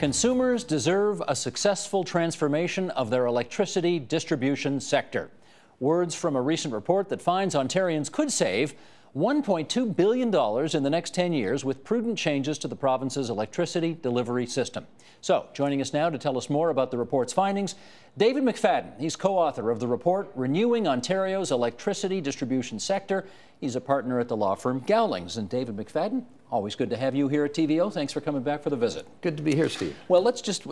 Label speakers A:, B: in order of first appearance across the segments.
A: Consumers deserve a successful transformation of their electricity distribution sector. Words from a recent report that finds Ontarians could save $1.2 billion in the next 10 years with prudent changes to the province's electricity delivery system. So, joining us now to tell us more about the report's findings, David McFadden. He's co-author of the report, Renewing Ontario's Electricity Distribution Sector. He's a partner at the law firm Gowlings. And David McFadden, always good to have you here at TVO. Thanks for coming back for the visit.
B: Good to be here, Steve.
A: Well, let's just,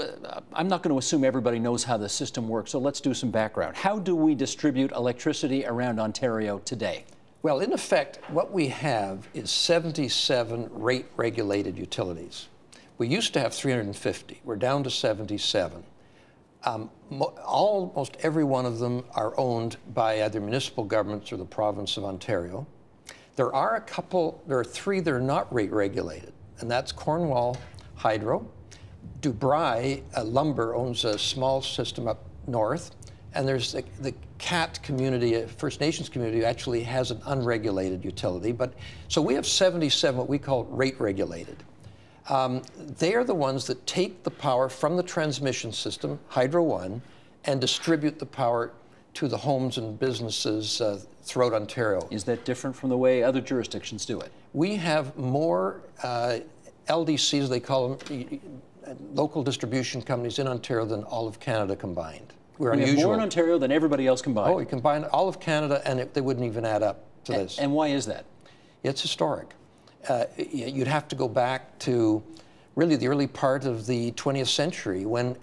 A: I'm not going to assume everybody knows how the system works, so let's do some background. How do we distribute electricity around Ontario today?
B: Well, in effect, what we have is 77 rate-regulated utilities. We used to have 350. We're down to 77. Almost every one of them are owned by either municipal governments or the province of Ontario. There are three that are not rate-regulated, and that's Cornwall Hydro. Dubrai Lumber owns a small system up north, and there's the CAT community, First Nations community, who actually has an unregulated utility. So we have 77 what we call rate-regulated. They are the ones that take the power from the transmission system, Hydro One, and distribute the power to the homes and businesses throughout Ontario.
A: Is that different from the way other jurisdictions do it?
B: We have more LDCs, they call them, local distribution companies in Ontario than all of Canada combined. We're unusual.
A: We have more in Ontario than everybody else combined.
B: Oh, you combine all of Canada and they wouldn't even add up to this.
A: And why is that?
B: It's historic. You'd have to go back to really the early part of the 20th century when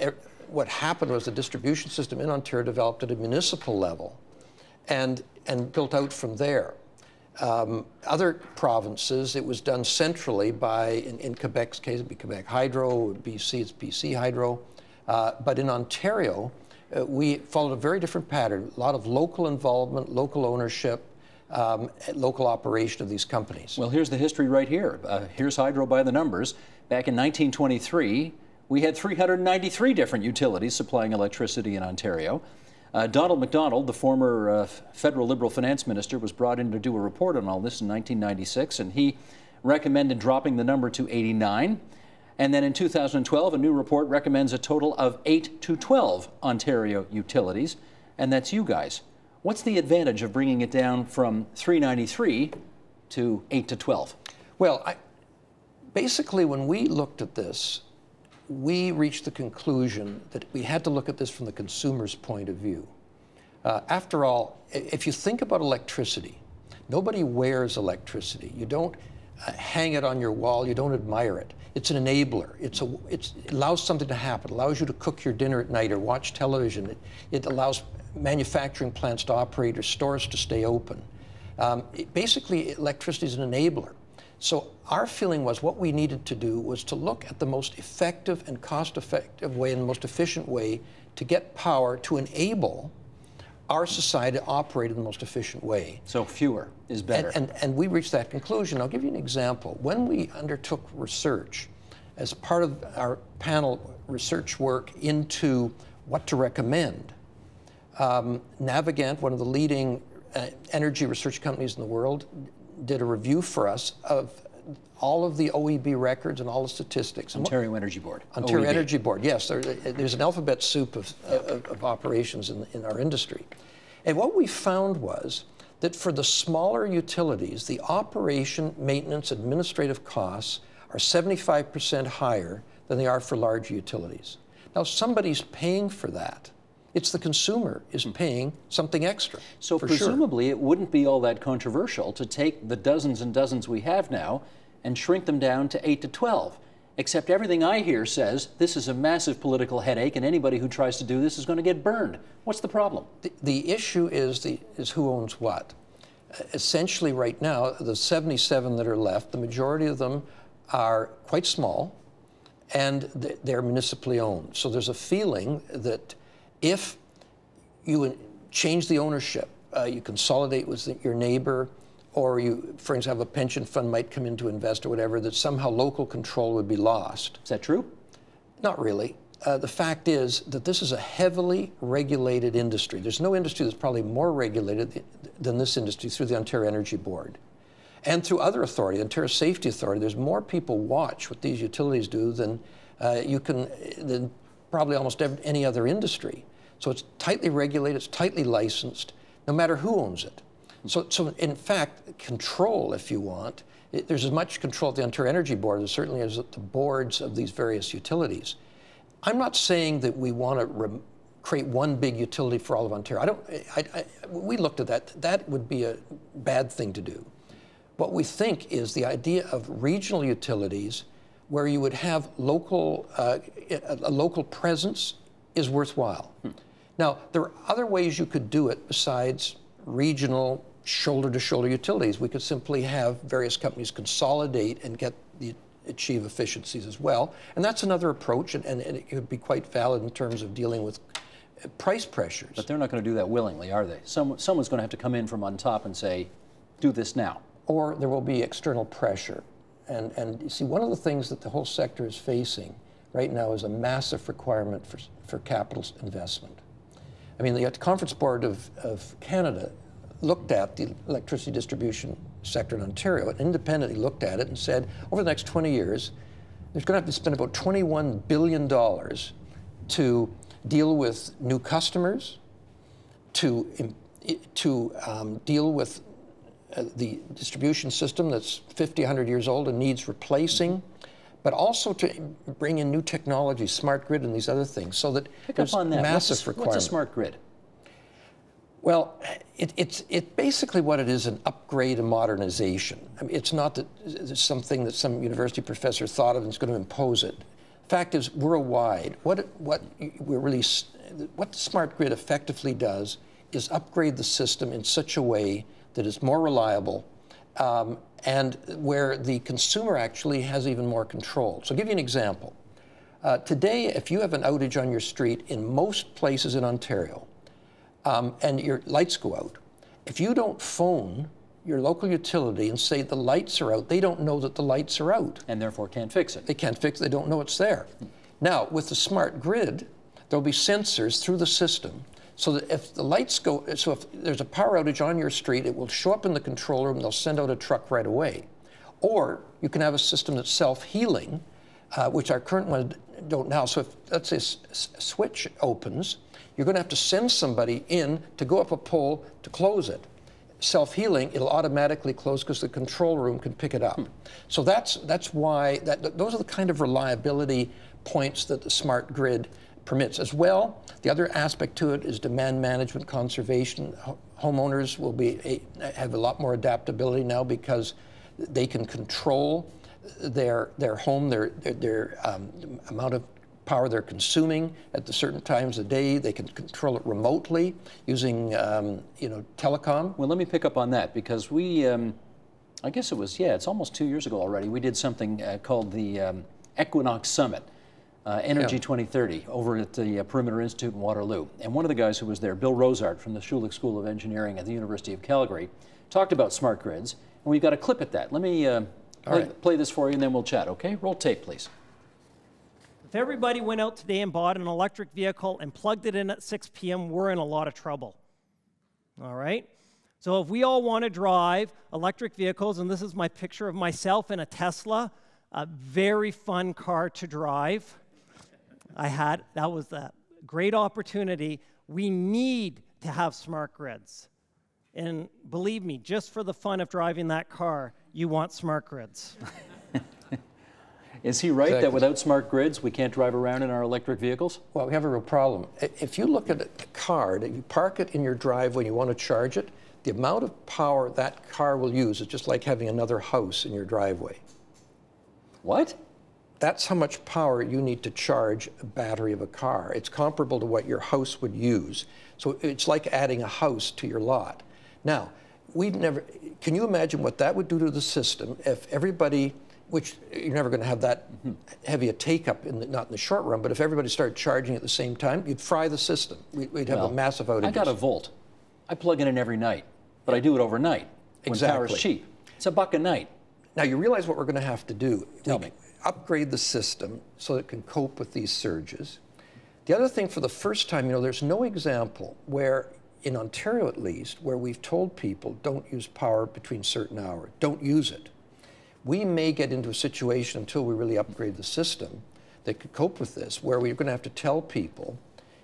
B: what happened was the distribution system in Ontario developed at a municipal level and built out from there. Other provinces, it was done centrally by, in Quebec's case, it'd be Quebec Hydro, BC, it's BC Hydro. But in Ontario, we followed a very different pattern, a lot of local involvement, local ownership, local operation of these companies.
A: Well, here's the history right here. Here's Hydro by the numbers. Back in 1923, we had 393 different utilities supplying electricity in Ontario. Donald MacDonald, the former federal Liberal finance minister, was brought in to do a report on all this in 1996, and he recommended dropping the number to 89. And then in 2012, a new report recommends a total of 8 to 12 Ontario utilities, and that's you guys. What's the advantage of bringing it down from 393 to 8 to 12? Well,
B: basically, when we looked at this, we reached the conclusion that we had to look at this from the consumer's point of view. After all, if you think about electricity, nobody wears electricity. You don't hang it on your wall. You don't admire it. It's an enabler. It allows something to happen. It allows you to cook your dinner at night or watch television. It allows manufacturing plants to operate or stores to stay open. Basically, electricity is an enabler. So our feeling was what we needed to do was to look at the most effective and cost-effective way and the most efficient way to get power to enable our society to operate in the most efficient way.
A: So fewer is better.
B: And we reached that conclusion. I'll give you an example. When we undertook research, as part of our panel research work into what to recommend, Navigant, one of the leading energy research companies in the world, did a review for us of all of the OEB records and all the statistics.
A: Ontario Energy Board.
B: Ontario
A: OEB.
B: Energy Board, yes. There's an alphabet soup of operations in our industry. And what we found was that for the smaller utilities, the operation, maintenance, administrative costs are 75% higher than they are for large utilities. Now, somebody's paying for that. It's the consumer is paying something extra.
A: So presumably it wouldn't be all that controversial to take the dozens and dozens we have now and shrink them down to 8 to 12. Except everything I hear says this is a massive political headache and anybody who tries to do this is going to get burned. What's the problem?
B: The issue is who owns what. Essentially right now, the 77 that are left, the majority of them are quite small and they're municipally owned. So there's a feeling that if you change the ownership, you consolidate with your neighbor, or you, for instance, have a pension fund might come in to invest or whatever, that somehow local control would be lost.
A: Is that true?
B: Not really. The fact is that this is a heavily regulated industry. There's no industry that's probably more regulated than this industry through the Ontario Energy Board. And through other authority, Ontario Safety Authority, there's more people watch what these utilities do than you can, than probably almost any other industry. So it's tightly regulated, it's tightly licensed, no matter who owns it. So in fact, control, if you want, there's as much control at the Ontario Energy Board as certainly as at the boards of these various utilities. I'm not saying that we want to create one big utility for all of Ontario. We looked at that. That would be a bad thing to do. What we think is the idea of regional utilities where you would have local, a local presence is worthwhile. Now, there are other ways you could do it besides regional shoulder-to-shoulder utilities. We could simply have various companies consolidate and achieve efficiencies as well. And that's another approach, and it could be quite valid in terms of dealing with price pressures.
A: But they're not going to do that willingly, are they? Someone's going to have to come in from on top and say, do this now.
B: Or there will be external pressure. And you see, one of the things that the whole sector is facing right now is a massive requirement for capital investment. I mean, the Conference Board of Canada looked at the electricity distribution sector in Ontario and independently looked at it and said, over the next 20 years, there's going to have to spend about $21 billion to deal with new customers, to deal with the distribution system that's 50, 100 years old and needs replacing, but also to bring in new technology, smart grid and these other things, so that there's massive requirement.
A: What's a smart grid?
B: Well, it's basically what it is, an upgrade and modernization. I mean, it's not that it's something that some university professor thought of and is going to impose it. Fact is, worldwide, what the smart grid effectively does is upgrade the system in such a way that is more reliable and where the consumer actually has even more control. So I'll give you an example. Today, if you have an outage on your street in most places in Ontario, and your lights go out, if you don't phone your local utility and say the lights are out, they don't know that the lights are out.
A: And therefore can't fix it.
B: They can't fix it, they don't know it's there. Now, with the smart grid, there'll be sensors through the system so that if the lights go, so if there's a power outage on your street, it will show up in the control room, they'll send out a truck right away. Or you can have a system that's self-healing, which our current ones don't now. So if, let's say, a switch opens, you're going to have to send somebody in to go up a pole to close it. Self-healing, it'll automatically close because the control room can pick it up. So that's why, those are the kind of reliability points that the smart grid permits. As well, the other aspect to it is demand management, conservation. Homeowners will have a lot more adaptability now because they can control their home, their amount of power they're consuming at the certain times of day. They can control it remotely using, telecom.
A: Well, let me pick up on that because we, I guess it was, it's almost 2 years ago already, we did something called the Equinox Summit, Energy 2030, over at the Perimeter Institute in Waterloo. And one of the guys who was there, Bill Rosart from the Schulich School of Engineering at the University of Calgary, talked about smart grids, and we've got a clip at that. Let me play this for you and then we'll chat, okay? Roll tape, please.
C: If everybody went out today and bought an electric vehicle and plugged it in at 6 p.m., we're in a lot of trouble. All right? So if we all want to drive electric vehicles, and this is my picture of myself in a Tesla, a very fun car to drive. That was a great opportunity. We need to have smart grids. And believe me, just for the fun of driving that car, you want smart grids.
A: Is he right that without smart grids, we can't drive around in our electric vehicles?
B: Well, we have a real problem. If you look at a car, if you park it in your driveway and you want to charge it, the amount of power that car will use is just like having another house in your driveway.
A: What?
B: That's how much power you need to charge a battery of a car. It's comparable to what your house would use. So it's like adding a house to your lot. Now, can you imagine what that would do to the system if everybody, which you're never going to have that heavy a take-up, not in the short run, but if everybody started charging at the same time, you'd fry the system. We'd have a massive outage.
A: I got a Volt. I plug it in every night, but I do it overnight when power's cheap. It's $1 a night.
B: Now, you realize what we're going to have to do.
A: Tell me.
B: Upgrade the system so it can cope with these surges. The other thing, for the first time, there's no example where, in Ontario at least, where we've told people don't use power between certain hours, don't use it. We may get into a situation until we really upgrade the system that could cope with this, where we're going to have to tell people,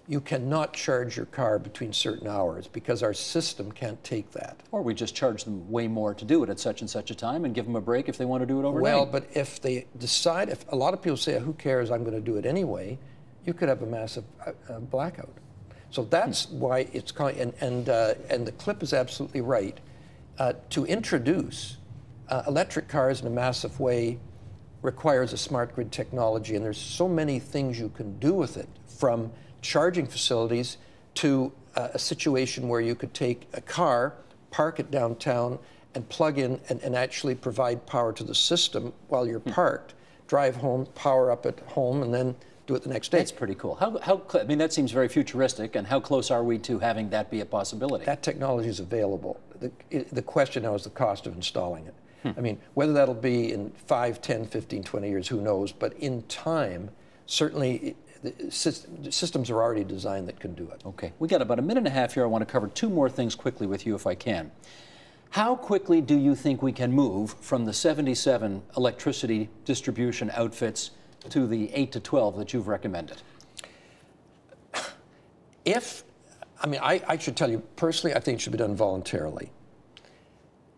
B: you cannot charge your car between certain hours because our system can't take that.
A: Or we just charge them way more to do it at such and such a time and give them a break if they want to do it overnight.
B: Well, but if they decide, if a lot of people say, who cares, I'm going to do it anyway, you could have a massive blackout. So that's why it's, and the clip is absolutely right. To introduce electric cars in a massive way requires a smart grid technology, and there's so many things you can do with it, from charging facilities to a situation where you could take a car, park it downtown, and plug in and actually provide power to the system while you're parked, drive home, power up at home, and then do it the next day.
A: That's pretty cool. I mean, that seems very futuristic, and how close are we to having that be a possibility?
B: That technology is available. The question now is the cost of installing it. I mean, whether that'll be in 5, 10, 15, 20 years, who knows, but in time, certainly the systems are already designed that can do it.
A: Okay, we got about a minute and a half here. I want to cover 2 more things quickly with you if I can. How quickly do you think we can move from the 77 electricity distribution outfits to the 8 to 12 that you've recommended? I should tell you, personally, I think it should be done voluntarily,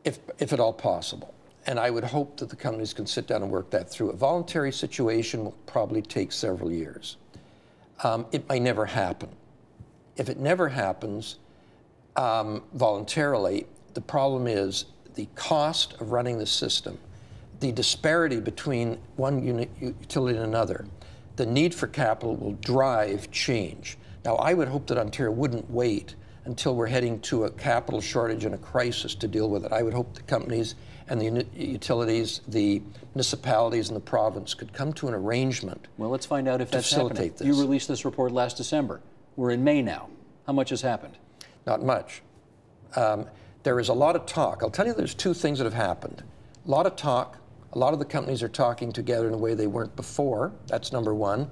A: if at all possible. And I would hope that the companies can sit down and work that through. A voluntary situation will probably take several years. It may never happen. If it never happens voluntarily, the problem is the cost of running the system, the disparity between one utility and another, the need for capital will drive change. Now, I would hope that Ontario wouldn't wait until we're heading to a capital shortage and a crisis to deal with it. I would hope the companies and the utilities, the municipalities and the province could come to an arrangement. Well, let's find out if that's happening.
B: This.
A: You released this report last December. We're in May now. How much has happened?
B: Not much. There is a lot of talk. I'll tell you there's 2 things that have happened. A lot of talk. A lot of the companies are talking together in a way they weren't before. That's number 1.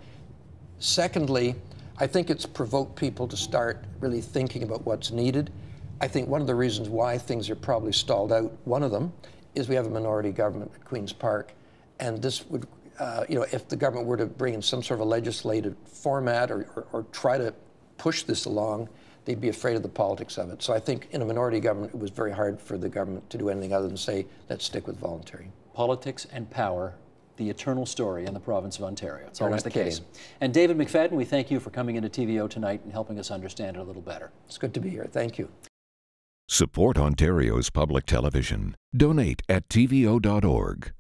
B: Secondly, I think it's provoked people to start really thinking about what's needed. I think one of the reasons why things are probably stalled out, one of them, is we have a minority government at Queen's Park. And this would, if the government were to bring in some sort of a legislative format or try to push this along, they'd be afraid of the politics of it. So I think in a minority government, it was very hard for the government to do anything other than say, let's stick with voluntary.
A: Politics and power, the eternal story in the province of Ontario. It's always the case. And David McFadden, we thank you for coming into TVO tonight and helping us understand it a little better.
B: It's good to be here. Thank you.
D: Support Ontario's public television. Donate at tvo.org.